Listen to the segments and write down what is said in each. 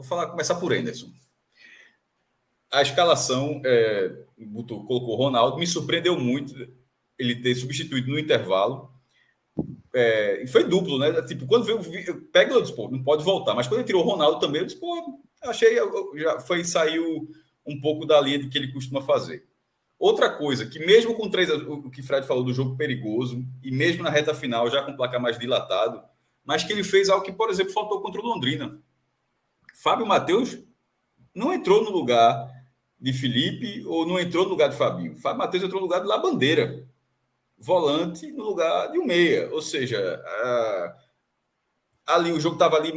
começar por Henderson. A escalação colocou o Ronaldo, me surpreendeu muito ele ter substituído no intervalo. E foi duplo, né? Tipo, quando veio, pega, eu disse, pô, não pode voltar. Mas quando ele tirou o Ronaldo também, eu disse, pô, saiu um pouco da linha de que ele costuma fazer. Outra coisa, que mesmo com 3, o que o Fred falou do jogo perigoso, e mesmo na reta final, já com o placar mais dilatado, mas que ele fez algo que, por exemplo, faltou contra o Londrina. Fábio Matheus não entrou no lugar de Felipe ou não entrou no lugar de Fabinho. Fábio Matheus entrou no lugar de Labandeira, volante no lugar de um meia. Ou seja, ali o jogo estava ali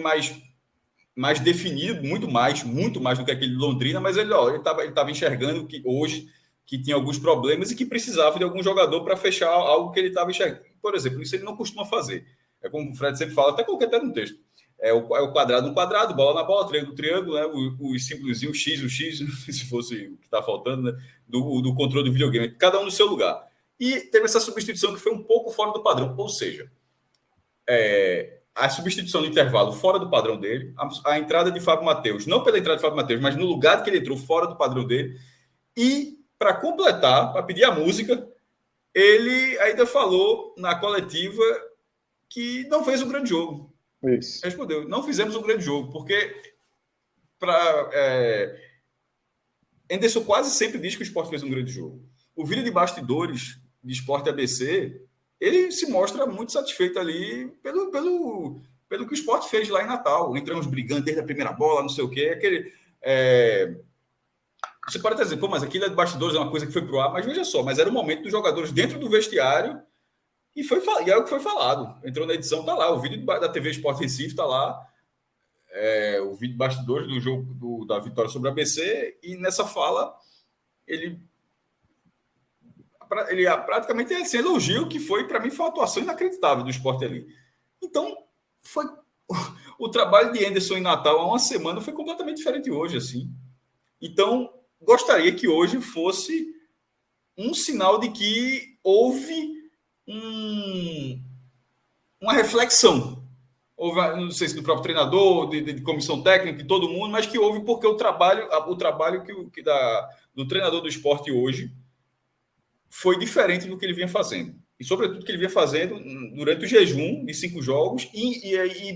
mais definido, muito mais do que aquele de Londrina, mas ele estava enxergando que hoje que tinha alguns problemas e que precisava de algum jogador para fechar algo que ele estava enxergando. Por exemplo, isso ele não costuma fazer. É como o Fred sempre fala, até coloquei até no texto. É o quadrado no quadrado, bola na bola, triângulo no triângulo, né? O símbolozinho, o X, se fosse o que está faltando, né? do controle do videogame. Cada um no seu lugar. E teve essa substituição que foi um pouco fora do padrão. Ou seja, a substituição no intervalo fora do padrão dele, a entrada de Fábio Matheus, não pela entrada de Fábio Matheus, mas no lugar que ele entrou fora do padrão dele. E, para completar, para pedir a música, ele ainda falou na coletiva que não fez um grande jogo. Isso. Respondeu, não fizemos um grande jogo, porque Henderson quase sempre diz que o Sport fez um grande jogo. O vídeo de bastidores de Sport ABC, ele se mostra muito satisfeito ali pelo que o Sport fez lá em Natal. Entramos brigando desde a primeira bola, não sei o quê. Você pode até dizer, pô, mas aquilo é de bastidores, é uma coisa que foi pro ar, mas veja só, mas era o momento dos jogadores dentro do vestiário e é o que foi falado. Entrou na edição, tá lá, o vídeo da TV Sport Recife tá lá, o vídeo de bastidores do jogo da vitória sobre a ABC, e nessa fala ele praticamente assim, elogio que foi, para mim, foi uma atuação inacreditável do Sport ali. Então, o trabalho de Henderson em Natal há uma semana foi completamente diferente hoje, assim. Então, gostaria que hoje fosse um sinal de que houve uma reflexão. Houve, não sei se do próprio treinador, de comissão técnica, de todo mundo, mas que houve porque o trabalho do treinador do Sport hoje foi diferente do que ele vinha fazendo. E, sobretudo, que ele vinha fazendo durante o jejum de 5 jogos, e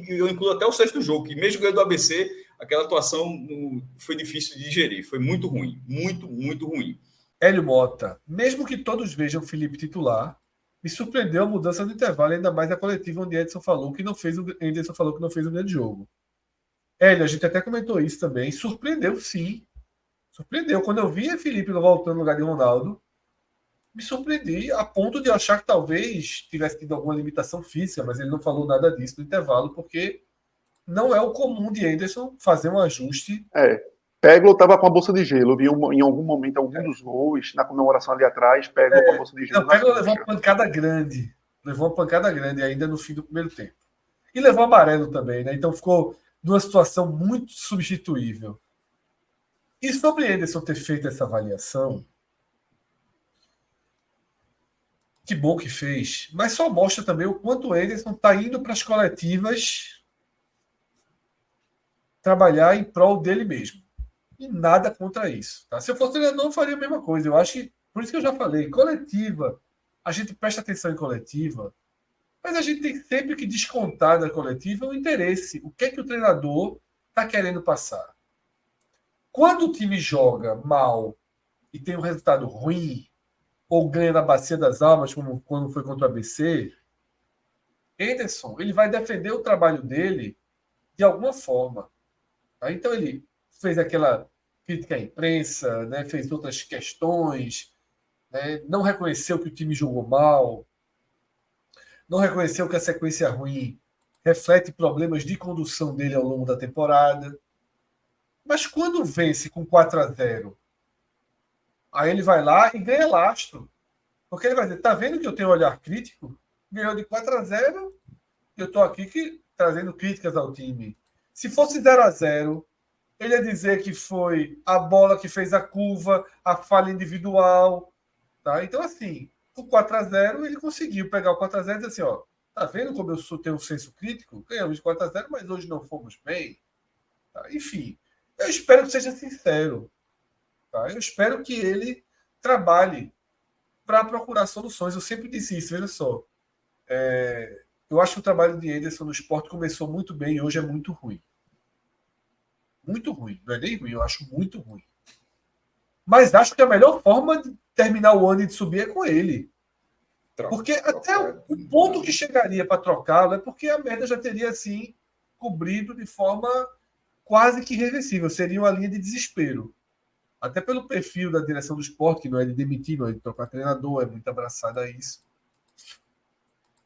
eu incluo até o 6º jogo, que mesmo ganhando do ABC, aquela atuação foi difícil de digerir. Foi muito ruim. Muito, muito ruim. Hélio Mota, mesmo que todos vejam Felipe titular, me surpreendeu a mudança do intervalo, ainda mais na coletiva, onde Henderson falou que não fez um grande jogo. Hélio, a gente até comentou isso também. Surpreendeu, sim. Surpreendeu. Quando eu via Felipe voltando no lugar de Ronaldo, me surpreendi a ponto de achar que talvez tivesse tido alguma limitação física, mas ele não falou nada disso no intervalo, porque não é o comum de Henderson fazer um ajuste. Peglo estava com a bolsa de gelo. Eu vi em algum momento, algum dos gols, na comemoração ali atrás, Peglo com a bolsa de gelo. Peglo levou uma pancada grande. Levou uma pancada grande ainda no fim do primeiro tempo. E levou amarelo também, né? Então ficou numa situação muito substituível. E sobre Henderson ter feito essa avaliação, que bom que fez, mas só mostra também o quanto o Henderson está indo para as coletivas trabalhar em prol dele mesmo. E nada contra isso. Tá? Se eu fosse treinador, eu faria a mesma coisa. Eu acho que, por isso que eu já falei, coletiva, a gente presta atenção em coletiva, mas a gente tem sempre que descontar da coletiva o interesse. O que é que o treinador está querendo passar? Quando o time joga mal e tem um resultado ruim, ou ganha na Bacia das Almas, como quando foi contra o ABC, Henderson, ele vai defender o trabalho dele de alguma forma. Tá? Então ele fez aquela crítica à imprensa, né? Fez outras questões, né? Não reconheceu que o time jogou mal, não reconheceu que a sequência ruim reflete problemas de condução dele ao longo da temporada. Mas quando vence com 4-0, aí ele vai lá e ganha lastro. Porque ele vai dizer, tá vendo que eu tenho um olhar crítico? Ganhou de 4-0, eu estou aqui trazendo críticas ao time. Se fosse 0-0, ele ia dizer que foi a bola que fez a curva, a falha individual. Tá? Então, assim, com 4-0, ele conseguiu pegar o 4-0 e dizer assim, ó, tá vendo como eu tenho um senso crítico? Ganhamos de 4-0, mas hoje não fomos bem. Tá? Enfim, eu espero que seja sincero. Tá? Eu espero que ele trabalhe para procurar soluções. Eu sempre disse isso, veja só. Eu acho que o trabalho de Ederson no esporte começou muito bem e hoje é muito ruim. Muito ruim. Não é nem ruim, eu acho muito ruim. Mas acho que a melhor forma de terminar o ano e de subir é com ele. Porque até o ponto que chegaria para trocá-lo é porque a merda já teria, assim, cobrido de forma quase que irreversível. Seria uma linha de desespero. Até pelo perfil da direção do esporte, que não é de demitir, não é de trocar treinador, é muito abraçado a isso.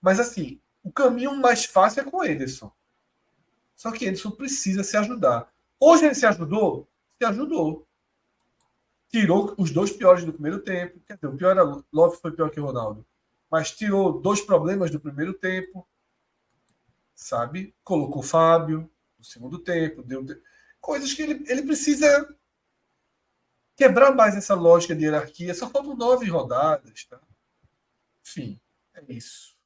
Mas, assim, o caminho mais fácil é com o Ederson. Só que Ederson precisa se ajudar. Hoje ele se ajudou? Se ajudou. Tirou os dois piores do primeiro tempo. Quer dizer, o pior era Love, foi pior que o Ronaldo. Mas tirou dois problemas do primeiro tempo. Sabe? Colocou o Fábio no segundo tempo. Deu coisas que ele precisa quebrar mais essa lógica de hierarquia. Só faltam 9 rodadas. Tá? Enfim, é isso.